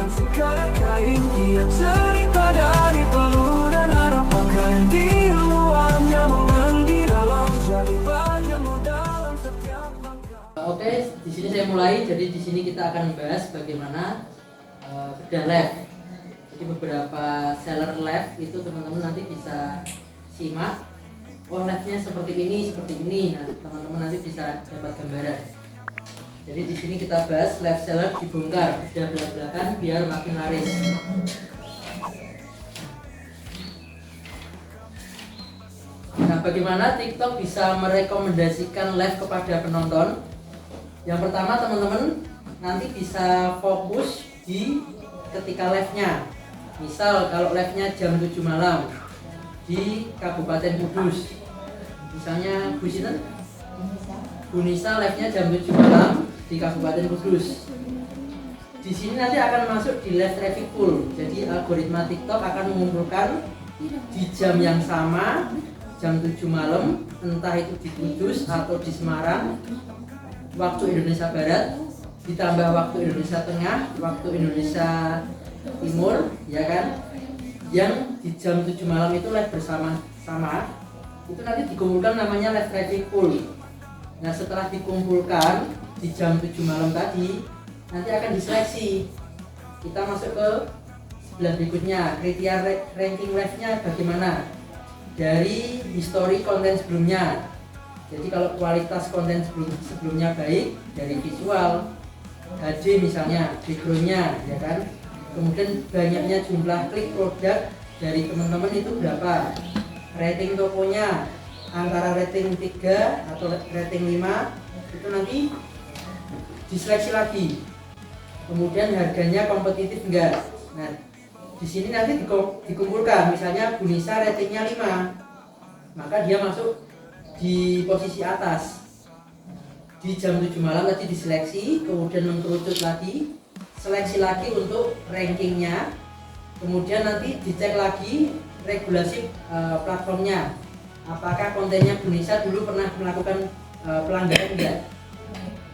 akan segala kain. Dia cerita dari peluh dan harapan di luarnya, menang di dalam, jadi bagianmu dalam setiap langkah. Oke, di sini saya mulai. Jadi di sini kita akan membahas bagaimana bedah live. Jadi beberapa seller live itu teman-teman nanti bisa simak. Oh, live-nya seperti ini. Nah, teman-teman nanti bisa dapat gambaran. Jadi di sini kita bahas live seller dibongkar, bedah belak-belakan biar makin laris. Nah, bagaimana TikTok bisa merekomendasikan live kepada penonton? Yang pertama, teman-teman nanti bisa fokus di ketika live-nya. Misal kalau live-nya jam 7 malam di Kabupaten Kudus. Misalnya Bu Nisa live-nya jam 7 malam di Kabupaten Kudus. Di sini nanti akan masuk di live traffic pool. Jadi algoritma TikTok akan mengumpulkan di jam yang sama, jam 7 malam, entah itu di Kudus atau di Semarang, waktu Indonesia Barat, ditambah waktu Indonesia Tengah, waktu Indonesia Timur, ya kan? Yang di jam 7 malam itu live bersama-sama, itu nanti dikumpulkan namanya live traffic pool. Nah, setelah dikumpulkan di jam 7 malam tadi, nanti akan diseleksi. Kita masuk ke sebelah berikutnya, kriteria ranking live-nya bagaimana? Dari history konten sebelumnya. Jadi kalau kualitas konten sebelumnya baik, dari visual, HD misalnya, background-nya, ya kan? Kemudian banyaknya jumlah klik produk dari teman-teman itu berapa? Rating tokonya antara rating 3 atau rating 5, itu nanti diseleksi lagi. Kemudian harganya kompetitif enggak? Nah, di sini nanti dikumpulkan, misalnya Bu Nisa ratingnya 5, maka dia masuk di posisi atas. Di jam 7 malam tadi diseleksi, kemudian mengkerucut lagi, seleksi lagi untuk rankingnya, kemudian nanti dicek lagi regulasi platformnya, apakah kontennya Bu Nisa dulu pernah melakukan pelanggaran enggak.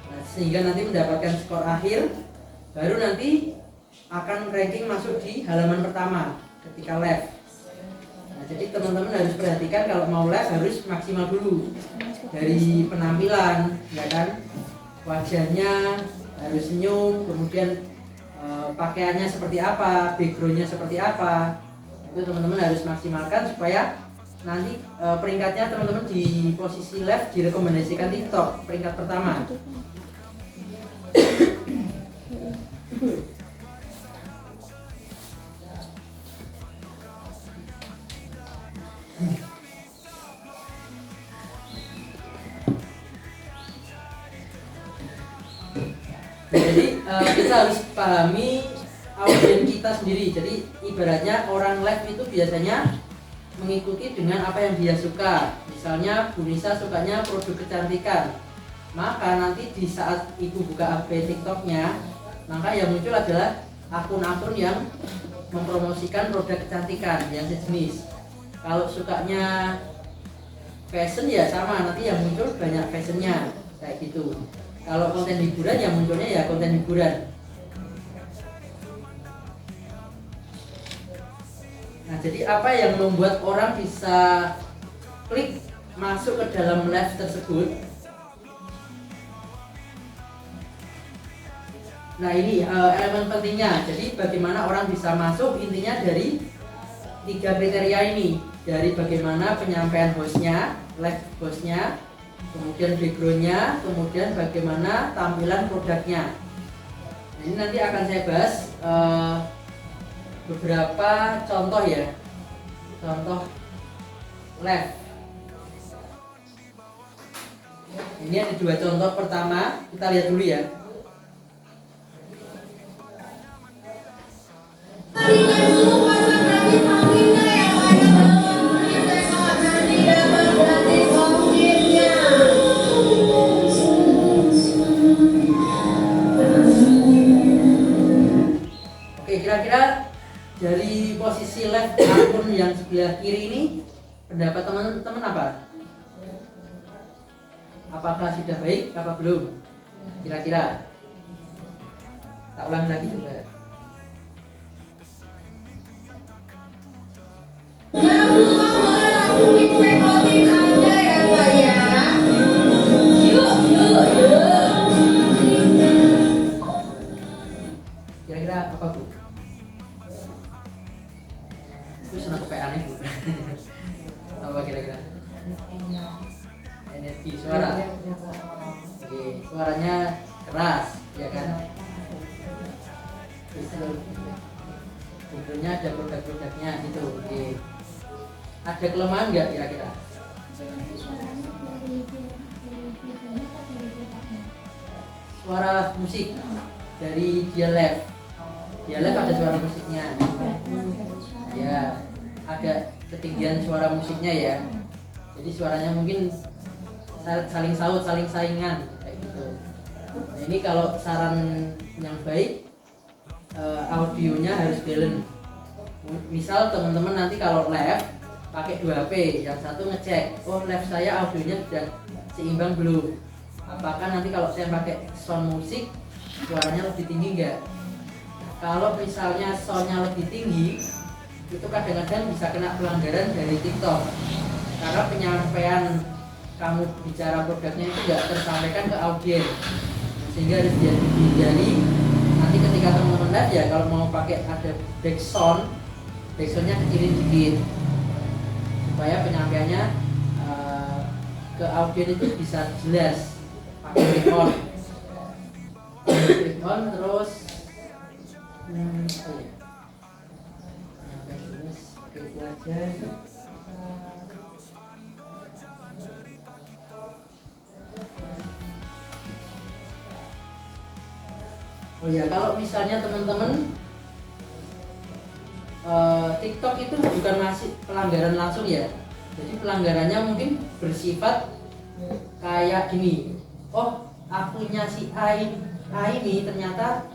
Nah, sehingga nanti mendapatkan skor akhir, baru nanti akan ranking masuk di halaman pertama ketika live. Nah, jadi teman-teman harus perhatikan kalau mau live harus maksimal dulu dari penampilan, ya kan? Wajahnya harus senyum, kemudian pakaiannya seperti apa, backgroundnya seperti apa, itu teman-teman harus maksimalkan supaya nanti peringkatnya teman-teman di posisi live direkomendasikan TikTok peringkat pertama. Jadi kita harus pahami audiens kita sendiri. Jadi ibaratnya orang live itu biasanya mengikuti dengan apa yang dia suka. Misalnya Bu Nisa sukanya produk kecantikan, maka nanti di saat ibu buka akun TikToknya, maka yang muncul adalah akun-akun yang mempromosikan produk kecantikan yang sejenis. Kalau sukanya fashion ya sama, nanti yang muncul banyak fashionnya kayak gitu. Kalau konten hiburan yang munculnya ya konten hiburan. Nah, jadi apa yang membuat orang bisa klik masuk ke dalam live tersebut? Nah, ini elemen pentingnya. Jadi bagaimana orang bisa masuk, intinya dari 3 kriteria ini. Dari bagaimana penyampaian hostnya, live hostnya, kemudian backgroundnya, kemudian bagaimana tampilan produknya. Ini nanti akan saya bahas beberapa contoh ya, contoh live. Ini ada 2 contoh. Pertama kita lihat dulu ya. Kira-kira dari posisi live akun yang sebelah kiri ini, pendapat teman-teman apa? Apakah sudah baik apa belum? Kira-kira? Tak ulang lagi coba. apa Bu? Itu senang PA nih Bu. Apa kira-kira? Energi suara. Oke, suaranya keras, ya kan? Tentunya ada produk-produknya gitu. Oke. Ada kelemahan nggak kira-kira? Suara musik dari dia live ada suara musiknya ya, ada ketinggian suara musiknya ya, jadi suaranya mungkin saling saut, saling saingan kayak gitu. Nah, ini kalau saran yang baik, audionya harus balance. Misal teman-teman nanti kalau live pakai 2 HP, yang satu ngecek, oh live saya audionya sudah seimbang belum, apakah nanti kalau saya pakai sound musik suaranya lebih tinggi enggak. Kalau misalnya soundnya lebih tinggi, itu kadang-kadang bisa kena pelanggaran dari TikTok, karena penyampaian kamu bicara produknya itu enggak tersampaikan ke audiens, sehingga harus dihindari. Nanti ketika teman-teman live ya, kalau mau pakai ada backsoundnya kecilin dikit supaya penyampaiannya ke audiens itu bisa jelas. Pakai click on terus oh ya, nyampe jelas pakai itu aja. Oh ya, kalau misalnya teman-teman TikTok itu bukan masih pelanggaran langsung ya, jadi pelanggarannya mungkin bersifat kayak gini, oh akunnya si A ini ternyata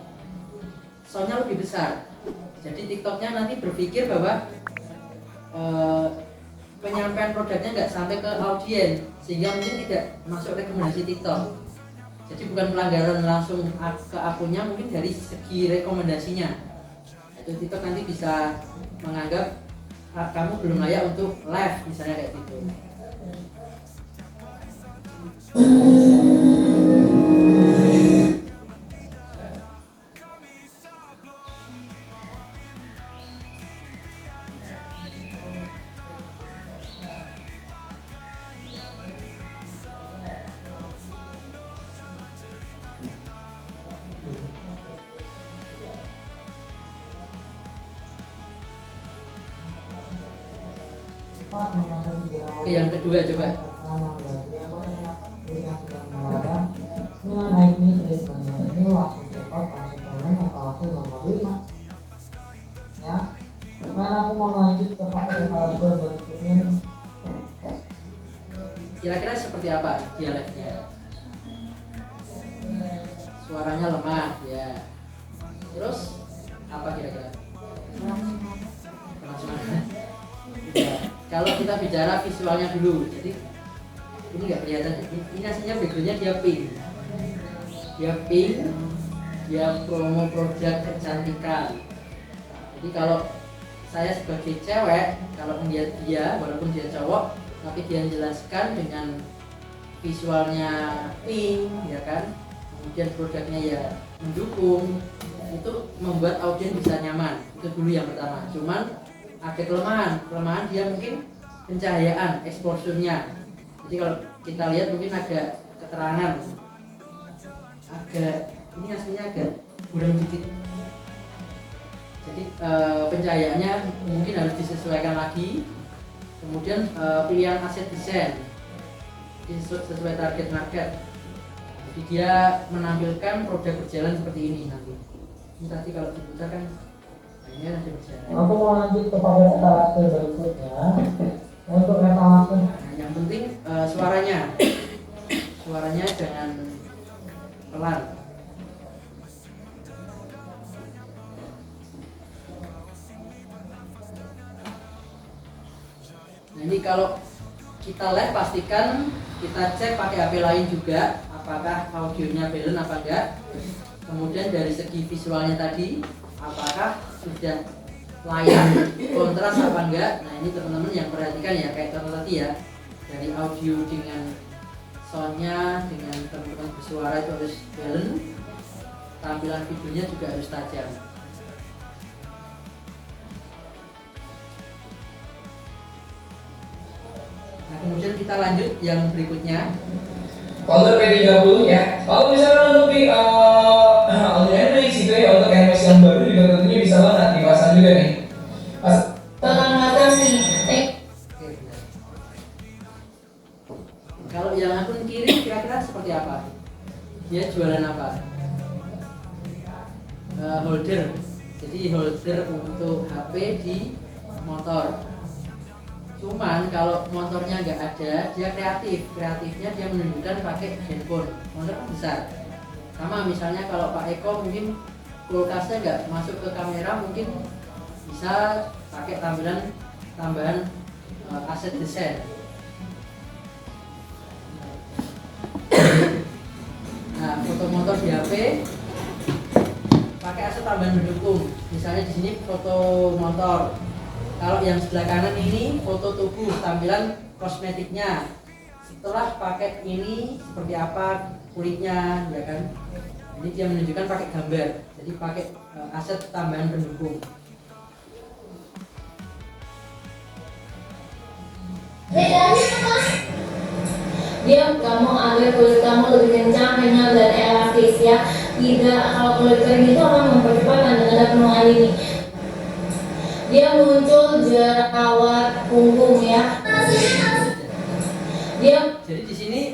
soundnya lebih besar, jadi TikToknya nanti berpikir bahwa penyampaian produknya nggak sampai ke audiens, sehingga mungkin tidak masuk rekomendasi TikTok. Jadi bukan pelanggaran langsung ke akunnya, mungkin dari segi rekomendasinya itu TikTok nanti bisa menganggap kamu belum layak untuk live, misalnya kayak gitu. Oke, yang kedua coba. Kira-kira seperti apa dialeknya? Suaranya lemah ya. Terus apa kira-kira? Ya, kalau kita bicara visualnya dulu, jadi ini nggak kelihatan. Ini aslinya backgroundnya dia pink, dia promo produk kecantikan. Jadi kalau saya sebagai cewek, kalau melihat dia, walaupun dia cowok, tapi dia menjelaskan dengan visualnya pink, ya kan, kemudian produknya ya mendukung, itu membuat audiens bisa nyaman. Itu dulu yang pertama. Cuman ada kelemahan dia mungkin pencahayaan, exposure-nya. Jadi kalau kita lihat mungkin ada keterangan, ini aslinya agak buram dikit. Jadi pencahayaannya mungkin harus disesuaikan lagi. Kemudian pilihan aset desain sesuai target market. Jadi dia menampilkan produk berjalan seperti ini nanti. Ini tadi kalau dibuka kan ini nanti berjalan. Aku mau lanjut kepada etalase berikutnya. Untuk etalase, yang penting suaranya jangan pelan. Nah, ini kalau kita live pastikan kita cek pakai HP lain juga apakah audionya balance apa enggak. Kemudian dari segi visualnya tadi apakah sudah layak kontras apa enggak. Nah, ini teman-teman yang perhatikan ya, kayak tadi ya, dari audio dengan soundnya dengan teman-teman bersuara itu harus balance, tampilan videonya juga harus tajam. Kemudian kita lanjut yang berikutnya. Untuk P30 ya. Kalau misalnya untuk di NMAX gitu ya, untuk NMAX yang baru juga tentunya bisa banget dipasang juga nih. Pengamatan nih. Oke, benar. Kalau yang akun kiri kira-kira seperti apa? Dia jualan apa? Holder. Jadi holder untuk HP di motor. Cuman kalau motornya nggak ada, dia kreatifnya dia menunjukkan pakai handphone. Motor kan besar. Sama misalnya kalau Pak Eko mungkin kulkasnya nggak masuk ke kamera, mungkin bisa pakai tambahan aset desain. Nah, foto motor di HP pakai aset tambahan pendukung. Misalnya di sini foto motor. Kalau yang sebelah kanan ini foto tubuh, tampilan kosmetiknya. Setelah pakai ini seperti apa kulitnya, ya kan? Ini dia menunjukkan pakai gambar. Jadi pakai aset tambahan pendukung. Bedanya apa? Dia kamu agar kulit kamu lebih kencang, kenyal dan elastis ya. Tidak, kalau kulit kering itu akan mempercepat tanda-tanda penuaan ini. Dia muncul jerawat punggung ya. Jadi di sini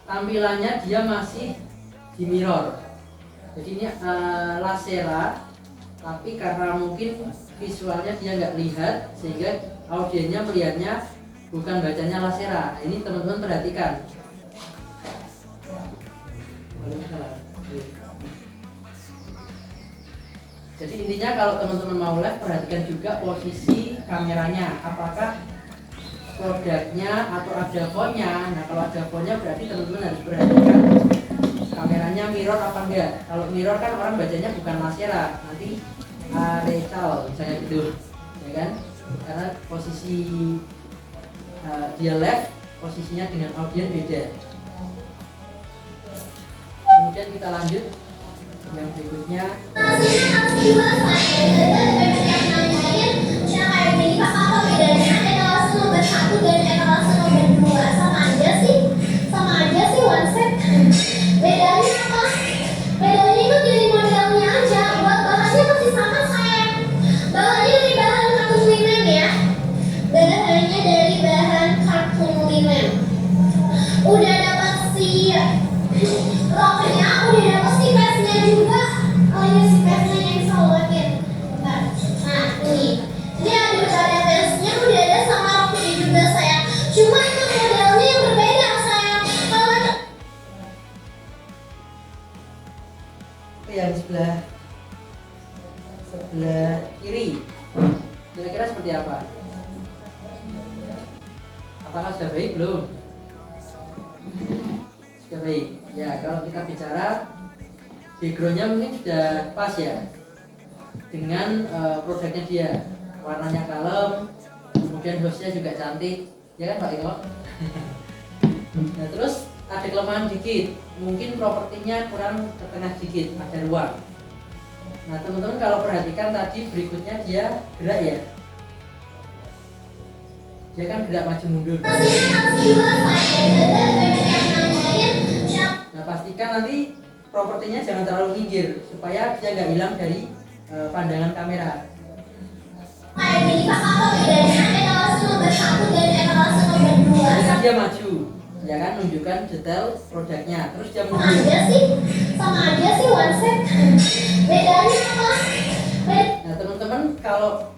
tampilannya dia masih di mirror. Jadi ini lasera, tapi karena mungkin visualnya dia nggak lihat sehingga audiennya melihatnya bukan bacanya lasera. Ini teman-teman perhatikan. Jadi intinya kalau teman-teman mau live, perhatikan juga posisi kameranya, apakah produknya atau ada fontnya. Nah kalau ada fontnya berarti teman-teman harus perhatikan kameranya mirror apa enggak. Kalau mirror kan orang bacanya bukan lasera, nanti arecal misalnya gitu, ya kan? Karena posisi dia live, posisinya dengan audiens beda. Kemudian kita lanjut yang berikutnya. Bedanya apa? Bedanya itu dari modelnya aja. Buat bahannya masih sama sayang. Bahannya dari bahan kartun linen ya. Bahannya dari bahan kartun linen. Udah dapat si roknya, udah dapat si pesnya juga. Oh ini si pesnya yang diselotin. Bentar. Nah ini udah ada pesnya, udah ada sama roknya juga sayang. Cuma itu modelnya yang berbeda sayang. Kalau Yang sebelah kiri kira-kira seperti apa? Apakah sudah baik belum? Sudah baik ya. Kalau kita bicara backgroundnya mungkin sudah pas ya dengan produknya dia, warnanya kalem, kemudian hostnya juga cantik, ya kan Pak Eko? Nah terus ada kelemahan dikit, mungkin propertinya kurang ke tengah dikit, ada ruang. Nah teman-teman kalau perhatikan tadi berikutnya dia gerak ya, dia kan gerak maju mundur. Nah pastikan nanti propertinya jangan terlalu minggir supaya dia nggak hilang dari pandangan kamera. Jadi kan dia maju, ya kan, menunjukkan detail produknya, terus dia mundur. sama aja sih one set. Bedanya apa? Nah teman-teman kalau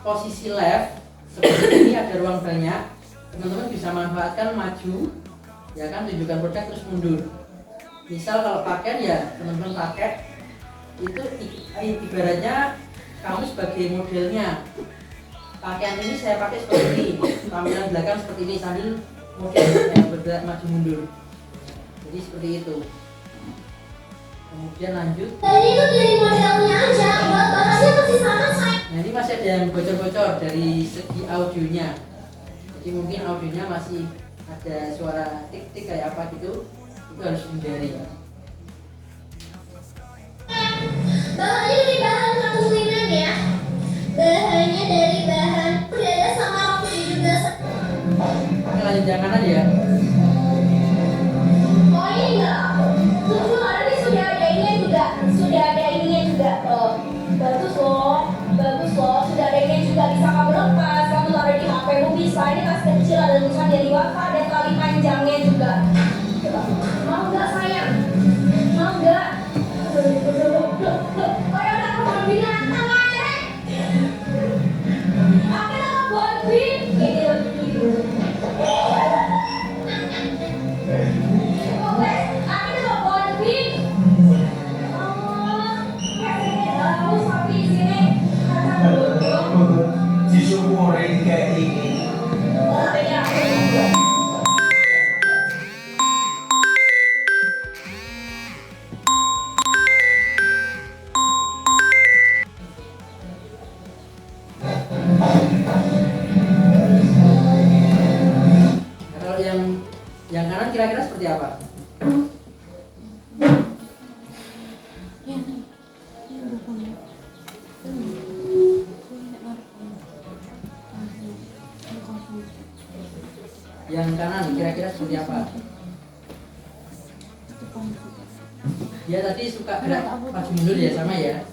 posisi left seperti ini ada ruang banyak, teman-teman bisa manfaatkan maju, ya kan, tunjukkan produk terus mundur. Misal kalau pakaian ya teman-teman pakai itu ibaratnya kamu sebagai modelnya. Pakaian ini saya pakai seperti ini, tampilan belakang seperti ini sambil model yang bergerak maju mundur. Jadi seperti itu. Kemudian lanjut. Tadi itu dari modelnya aja, buat bahannya masih sama saya. Nah ini masih ada yang bocor-bocor dari segi audionya. Jadi mungkin audionya masih ada suara tik-tik kayak apa gitu, itu harus dihindari. Bahannya dari bahan kartun linen ya. Bahannya dari bahan udah ada sama roknya juga. yang kanan ya. Oh ini enggak. Tunggu, ini sudah ada ininya juga. Sudah ada ininya juga. Oh, bagus loh. Bagus loh. Sudah ada ininya juga. Bisa kamu lepas. Kamu taruh di HP-mu bisa. Ini tas kecil ada tulisan dari Wafa. Ada tali panjangnya juga. Mau nggak sayang? Mau nggak? Oh ya udah kamu binatang aja. Aku nama Barbie. Disyukurin kayak ini. Kalau yang kanan kira-kira seperti apa? Yang kanan kira-kira seperti apa? Dia tadi suka gerak maju mundur ya, sama ya.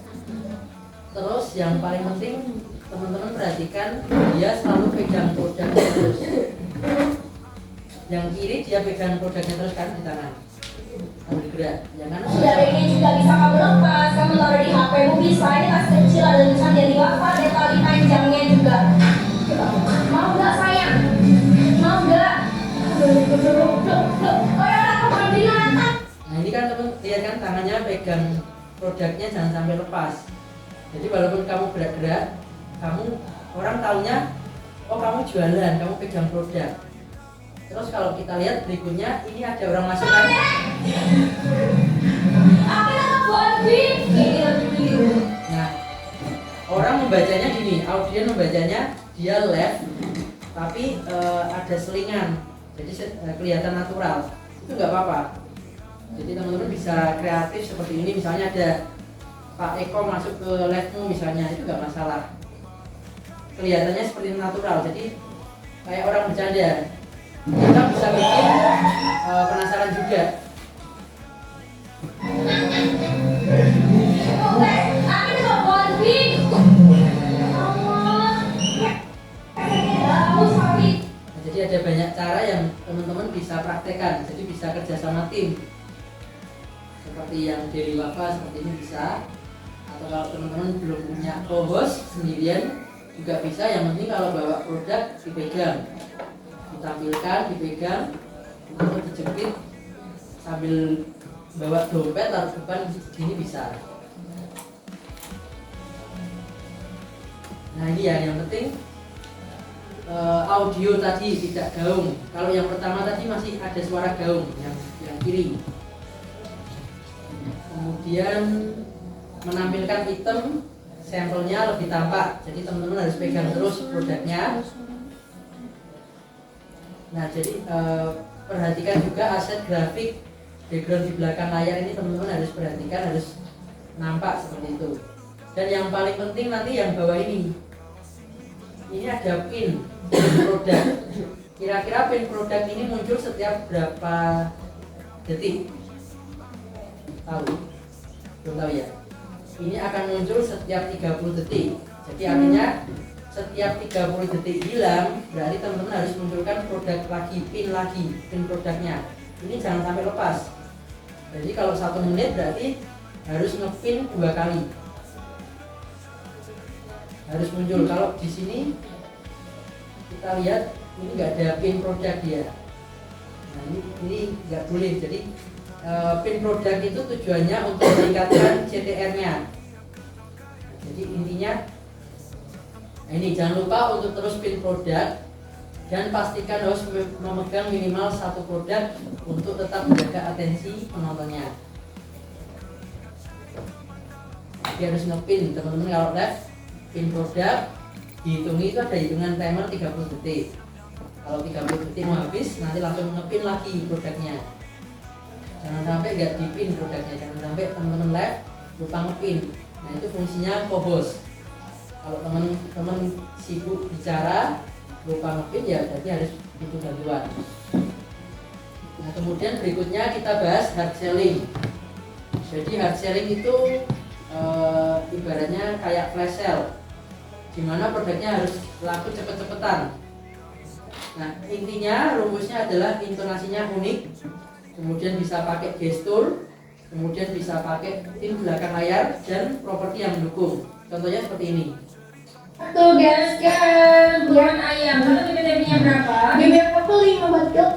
Terus yang paling penting teman-teman perhatikan, dia selalu pegang produknya terus. Yang kiri dia pegang produknya terus kan di tangan sambil gerak. Yang kanan Sudah ada ininya juga. Bisa kamu lepas. Kamu taruh di HP-mu bisa. Ini tas kecil ada tulisan dari Wafa. Ada tali panjangnya juga. Mau nggak sayang? Mau nggak? Oh ya udah kamu binatang. Nah ini kan teman lihat kan tangannya pegang produknya, jangan sampai lepas. Jadi walaupun kamu gerak-gerak, kamu orang taunya oh kamu jualan, kamu pegang produk. Terus kalau kita lihat berikutnya, ini ada orang masuk kan? Aku nama Barbie. Nah orang membacanya gini, audien membacanya dia left, tapi ada selingan, jadi kelihatan natural. Itu nggak apa-apa. Jadi teman-teman bisa kreatif seperti ini, misalnya ada Pak Eko masuk ke live-mu misalnya, itu nggak masalah. Kelihatannya seperti natural, jadi kayak orang bercanda. Kita bisa bikin penasaran juga. Aku nama Barbie. Jadi ada banyak cara yang teman-teman bisa praktekkan, jadi bisa kerja sama tim. Seperti yang dari Wafa seperti ini bisa. Atau kalau teman-teman belum punya co-host sendirian juga bisa. Yang penting kalau bawa produk dipegang, ditampilkan, dipegang, untuk dijepit sambil bawa dompet taruh depan gini bisa. Nah ini ya yang penting audio tadi tidak gaung. Kalau yang pertama tadi masih ada suara gaung yang kiri. Kemudian menampilkan item sampelnya lebih tampak, jadi teman-teman harus pegang terus produknya. Nah jadi perhatikan juga aset grafik background di belakang layar ini, teman-teman harus perhatikan, harus nampak seperti itu. Dan yang paling penting nanti yang bawah ini ada pin produk. Kira-kira pin produk ini muncul setiap berapa detik? Tahu? Belum tahu ya? Ini akan muncul setiap 30 detik. Jadi artinya setiap 30 detik hilang, berarti teman-teman harus munculkan produk lagi, pin produknya. Ini jangan sampai lepas. Jadi kalau 1 menit berarti harus ngepin 2 kali. Harus muncul. Kalau di sini kita lihat ini nggak ada pin produk dia. Nah ini nggak boleh. Jadi pin produk itu tujuannya untuk meningkatkan CTR-nya. Jadi intinya ini jangan lupa untuk terus pin produk dan pastikan harus memegang minimal 1 produk untuk tetap menjaga atensi penontonnya. Jadi harus ngepin teman-teman kalau live pin produk dihitungi itu ada hitungan timer 30 detik. Kalau 30 detik mau habis nanti langsung ngepin lagi produknya. Jangan sampai nggak dipin produknya, jangan sampai teman-teman live lupa ngepin. Nah itu fungsinya co-host. Kalau teman-teman sibuk bicara, lupa ngepin ya berarti harus butuh bantuan. Nah kemudian berikutnya kita bahas hard selling. Jadi hard selling itu ibaratnya kayak flash sale, dimana produknya harus laku cepet-cepetan. Nah intinya rumusnya adalah intonasinya unik, kemudian bisa pakai gestur, kemudian bisa pakai tim belakang layar dan properti yang mendukung. Contohnya seperti ini. Tugaskan bulan ayam. Lalu BBM-nya berapa? BBM aku 5 betul.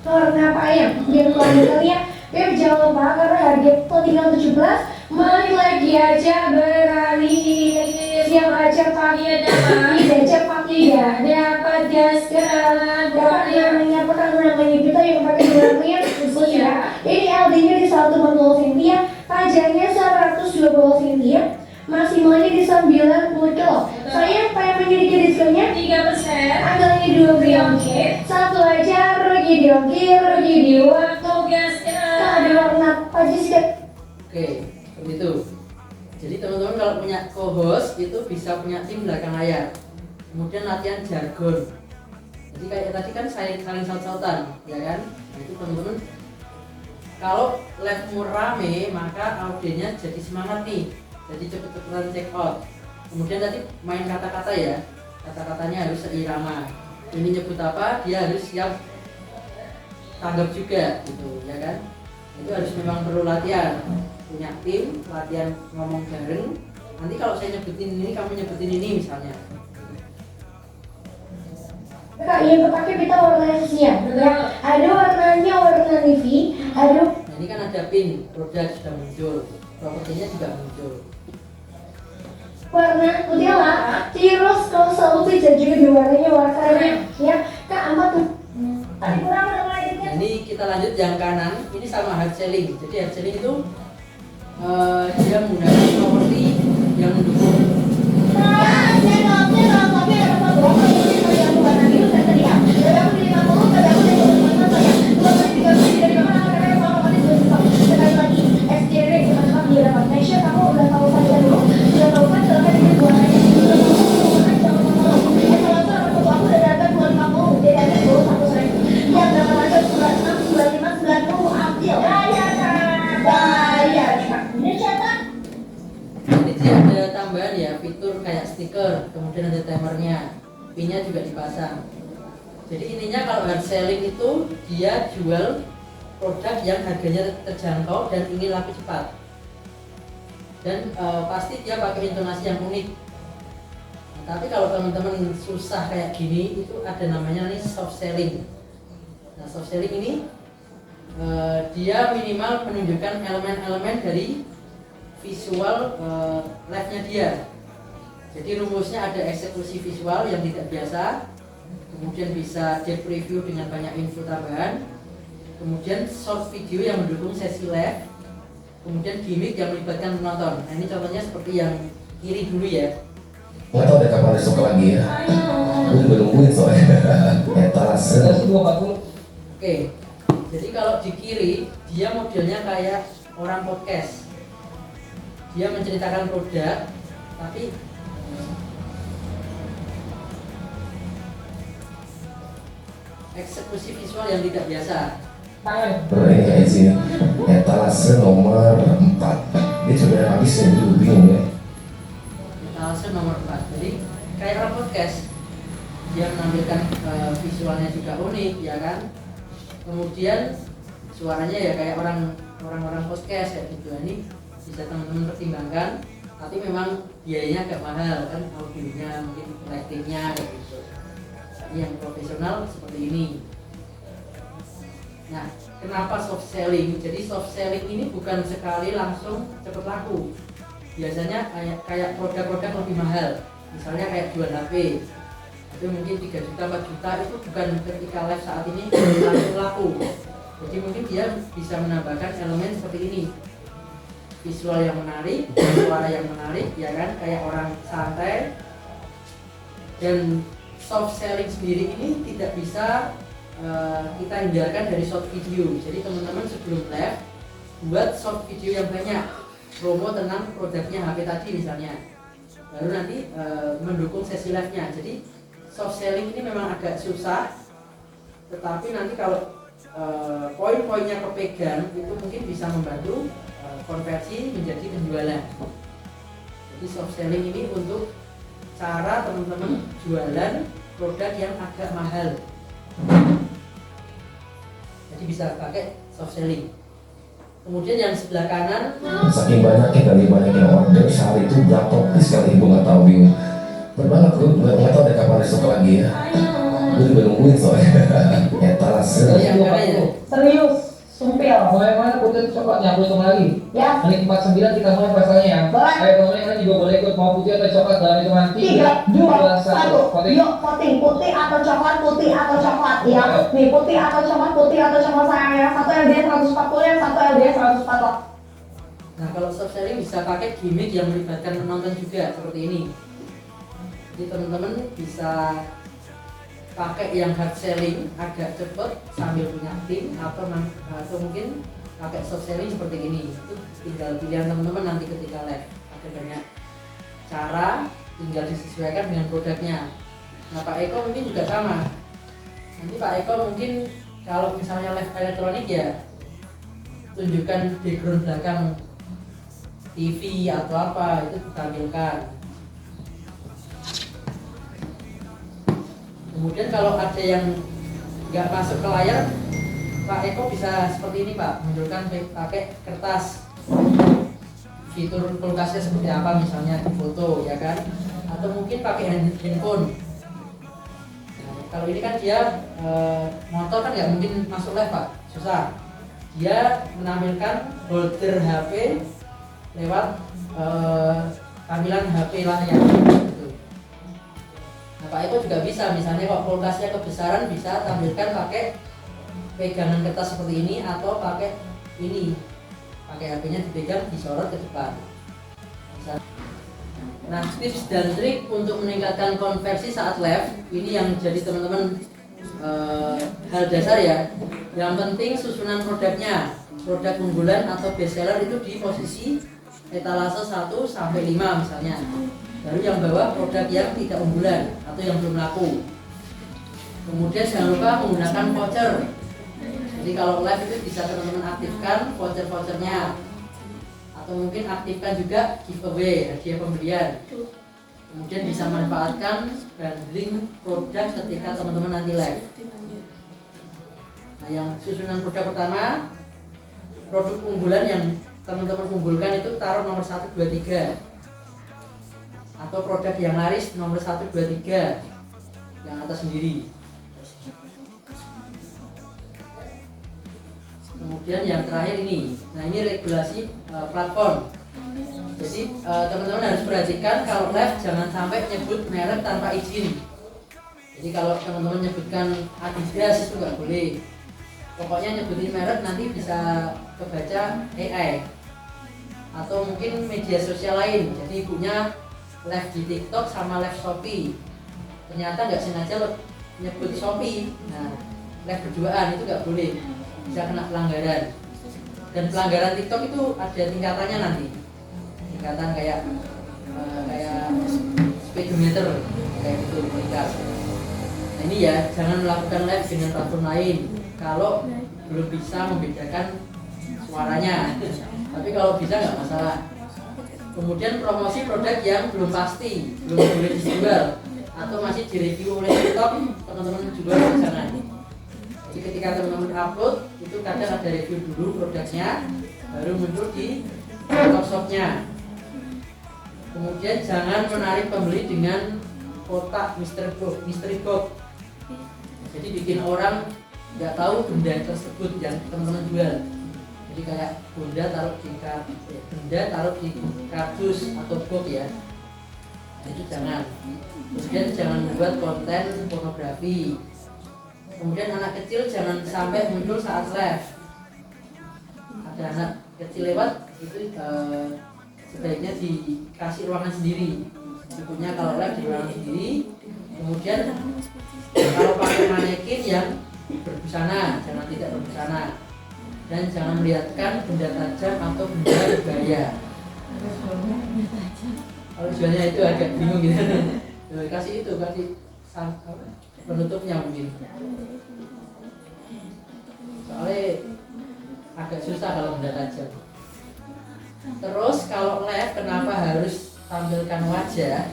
Warna apa ayam? Biar keluarga kalian. Beb jangan lupa karena harga itu tinggal 17. Mari lagi aja berani. Siap aja pakai dapat. Tidak cepat tidak. Dapat gaskan. Dapat namanya pertama namanya kita yang pakai namanya ya. Ini LD-nya di 140 cm, panjangnya 120 cm, maksimalnya di 90 kilo. Saya pengen memiliki diskonnya 3%. anggarannya 2 gram. Satu aja rugi di waktu. Tugaskan. Ada warna apa aja sih? Oke, seperti itu. Jadi teman-teman kalau punya co-host itu bisa punya tim belakang layar. Kemudian latihan jargon. Jadi kayak tadi kan saling saut-sautan, ya kan? Nah, itu teman-teman kalau live-mu rame maka audiennya jadi semangat nih. Jadi cepet-cepetan check out. Kemudian tadi main kata-kata ya. Kata-katanya harus seirama. Ini nyebut apa, dia harus siap tanggap juga gitu, ya kan? Itu harus memang perlu latihan. Punya tim, latihan ngomong bareng. Nanti kalau saya nyebutin ini, kamu nyebutin ini misalnya. Kak, yang kepake kita warna siang. Ya, ada warnanya warna navy, ada Nah, ini kan ada pin, produk sudah muncul, propertinya juga muncul. warna putih lah. Terus kalau selalu bisa juga di warnanya warnanya ya. Kak, apa tuh? Tadi kurang ada lagi. Nah, ini kita lanjut yang kanan, ini sama hard selling. Jadi hard selling itu dia menggunakan properti yang mendukung. Jadi dia ada tambahan ya, fitur kayak stiker, kemudian ada timernya, pinnya juga dipasang. Jadi intinya kalau hard selling itu dia jual produk yang harganya terjangkau dan ingin laku cepat. Dan pasti dia pakai intonasi yang unik. Nah, tapi kalau teman-teman susah kayak gini, itu ada namanya nih soft selling. Nah soft selling ini dia minimal menunjukkan elemen-elemen dari visual live-nya dia. Jadi rumusnya ada eksekusi visual yang tidak biasa, kemudian bisa deep review dengan banyak info tambahan, kemudian short video yang mendukung sesi live, kemudian gimmick yang melibatkan penonton. Nah ini contohnya seperti yang kiri dulu ya. Nggak tahu deh kapan besok lagi ya. Aku juga nungguin soalnya. Etalase. Oke, jadi kalau di kiri dia modelnya kayak orang podcast. Dia menceritakan produk, tapi eksekusi visual yang tidak biasa. Ini kayak sini. Etalase nomor 4. Ini sebenarnya habis ya, jadi bingung ya. Etalase nomor 4. Jadi kayak orang podcast, dia menampilkan visualnya juga unik, ya kan? Kemudian suaranya ya kayak orang-orang podcast kayak gitu. Ini bisa teman-teman pertimbangkan, tapi memang biayanya agak mahal kan, audionya mungkin lightingnya kayak gitu. Ini yang profesional seperti ini. Nah, kenapa soft selling? Jadi soft selling ini bukan sekali langsung cepat laku. Biasanya kayak produk-produk lebih mahal. Misalnya kayak jual HP, itu mungkin 3 juta, 4 juta, itu bukan ketika live saat ini langsung laku. Jadi mungkin dia bisa menambahkan elemen seperti ini, visual yang menarik, suara yang menarik, ya kan, kayak orang santai. Dan soft selling sendiri ini tidak bisa kita hindarkan dari short video. Jadi teman-teman sebelum live buat short video yang banyak, promo tentang produknya HP tadi misalnya, baru nanti mendukung sesi live-nya. Jadi soft selling ini memang agak susah, tetapi nanti kalau poin-poinnya kepegang itu mungkin bisa membantu konversi menjadi penjualan. Jadi soft selling ini untuk cara teman-teman jualan produk yang agak mahal. Jadi bisa pakai soft selling. Kemudian yang sebelah kanan, saking banyaknya kali banyakin order sehari itu berapa piece kali ibu nggak tahu, bingung banget gue nggak tahu ada kapan besok lagi ya, gue juga nungguin soalnya. Etalase yang kanannya. Serius, sumpil. Mulai mana putih coklatnya? Aku hitung lagi. Ya, Menit 49 kita mulai pasalnya ya. Boleh. Ayo teman-teman kan juga boleh ikut, mau putih atau coklat dalam hitungan 3, 2, 1. Voting. Yuk voting, putih atau coklat, putih atau coklat. Ya, nih putih atau coklat, putih atau coklat saya. Yang satu LDS 140, yang satu LDS 140. Nah, kalau soft selling bisa pakai gimmick yang melibatkan penonton juga seperti ini. Jadi teman-teman bisa pakai yang hard selling agak cepet sambil punya tim, atau mungkin pakai soft selling seperti ini. Itu tinggal pilihan teman-teman nanti ketika live. Ada banyak cara, tinggal disesuaikan dengan produknya. Nah, Pak Eko mungkin juga sama. Nanti Pak Eko mungkin kalau misalnya live elektronik ya tunjukkan background belakang TV atau apa itu ditampilkan. Kemudian kalau ada yang nggak masuk ke layar, Pak Eko bisa seperti ini Pak, menunjukkan pakai kertas. Fitur kulkasnya seperti apa misalnya di foto ya kan, atau mungkin pakai handphone. Nah, kalau ini kan dia motor kan nggak mungkin masuk live Pak, susah. Dia menampilkan holder HP lewat tampilan HP layar. Nah, Pak Eko juga bisa, misalnya kalau kulkasnya kebesaran bisa tampilkan pakai pegangan kertas seperti ini atau pakai ini, pakai HP-nya dipegang disorot ke depan. Nah, tips dan trik untuk meningkatkan konversi saat live ini yang jadi teman-teman hal dasar ya. Yang penting susunan produknya, produk unggulan atau best seller itu di posisi etalase 1 sampai 5 misalnya. Baru yang bawah produk yang tidak unggulan atau yang belum laku. Kemudian jangan lupa menggunakan voucher. Jadi kalau live itu bisa teman-teman aktifkan voucher-vouchernya, atau mungkin aktifkan juga giveaway, hadiah pembelian. Kemudian bisa manfaatkan bundling produk ketika teman-teman nanti live. Nah, yang susunan produk pertama, produk unggulan yang teman-teman unggulkan itu taruh nomor 1, 2, 3. Atau produk yang laris nomor 1, 2, 3 yang atas sendiri. Kemudian yang terakhir ini, nah ini regulasi platform. Jadi teman-teman harus perhatikan kalau live jangan sampai nyebut merek tanpa izin. Jadi kalau teman-teman nyebutkan Adidas itu nggak boleh. Pokoknya nyebutin merek nanti bisa kebaca AI atau mungkin media sosial lain. Jadi punya live di TikTok sama live Shopee, ternyata nggak sengaja nyebut Shopee. Nah, live berduaan itu nggak boleh, bisa kena pelanggaran. Dan pelanggaran TikTok itu ada tingkatannya nanti, tingkatan kayak speedometer kayak gitu meningkat. Nah, ini ya jangan melakukan live dengan platform lain kalau belum bisa membedakan suaranya. Tapi kalau bisa nggak masalah. Kemudian promosi produk yang belum pasti, belum boleh dijual atau masih direview oleh TikTok, teman-teman jual di sana. Jadi ketika teman-teman upload itu kadang ada review dulu produknya, baru muncul di TikTok Shop-nya. Kemudian jangan menarik pembeli dengan kotak mystery box. Jadi bikin orang nggak tahu benda tersebut yang teman-teman jual. Jadi kayak benda taruh di kardus atau box ya. Nah, itu jangan. Kemudian jangan membuat konten pornografi. Kemudian anak kecil jangan sampai muncul saat live. Ada anak kecil lewat itu sebaiknya dikasih ruangan sendiri. Tentunya kalau live di ruangan sendiri. Kemudian kalau pakai manekin yang berbusana, jangan tidak berbusana. Dan jangan melihatkan benda tajam atau benda berbahaya. Kalau jualnya itu agak bingung gitu. Kasih penutupnya mungkin. Soalnya agak susah kalau benda tajam. Terus kalau live kenapa harus tampilkan wajah?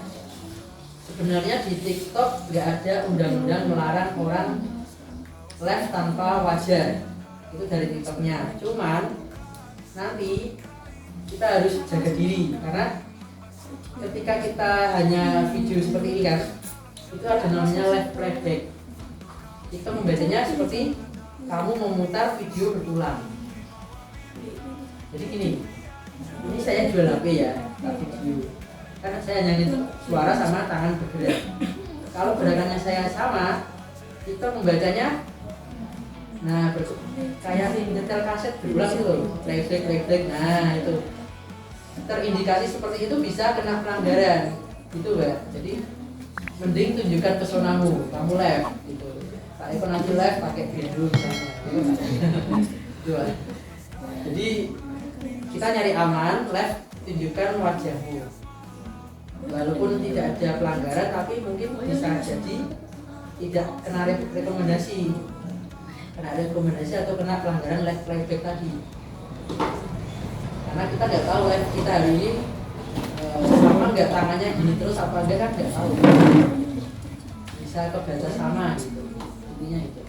Sebenarnya di TikTok nggak ada undang-undang melarang orang live tanpa wajah. Itu dari TikToknya. Cuman nanti kita harus jaga diri karena ketika kita hanya video seperti ini kan, itu ada namanya live playback. TikTok membacanya seperti kamu memutar video berulang. Jadi gini, ini saya jual HP ya, video. Karena saya hanya ngitung suara sama tangan bergerak. Kalau gerakannya saya sama, TikTok membacanya, nah kayak nyetel kaset berulang itu, playback. Nah itu terindikasi seperti itu bisa kena pelanggaran, gitu Mbak. Jadi mending tunjukkan pesonamu, kamu live, gitu. Pak Eko nanti live pakai video misalnya, gitu. Jadi kita nyari aman, live tunjukkan wajahmu. Walaupun tidak ada pelanggaran, tapi mungkin bisa jadi tidak kena rekomendasi, atau kena pelanggaran live playback tadi. Karena kita nggak tahu live kita hari ini sama nggak tangannya gini terus apa enggak kan nggak tahu. Bisa kebaca sama gitu, intinya itu.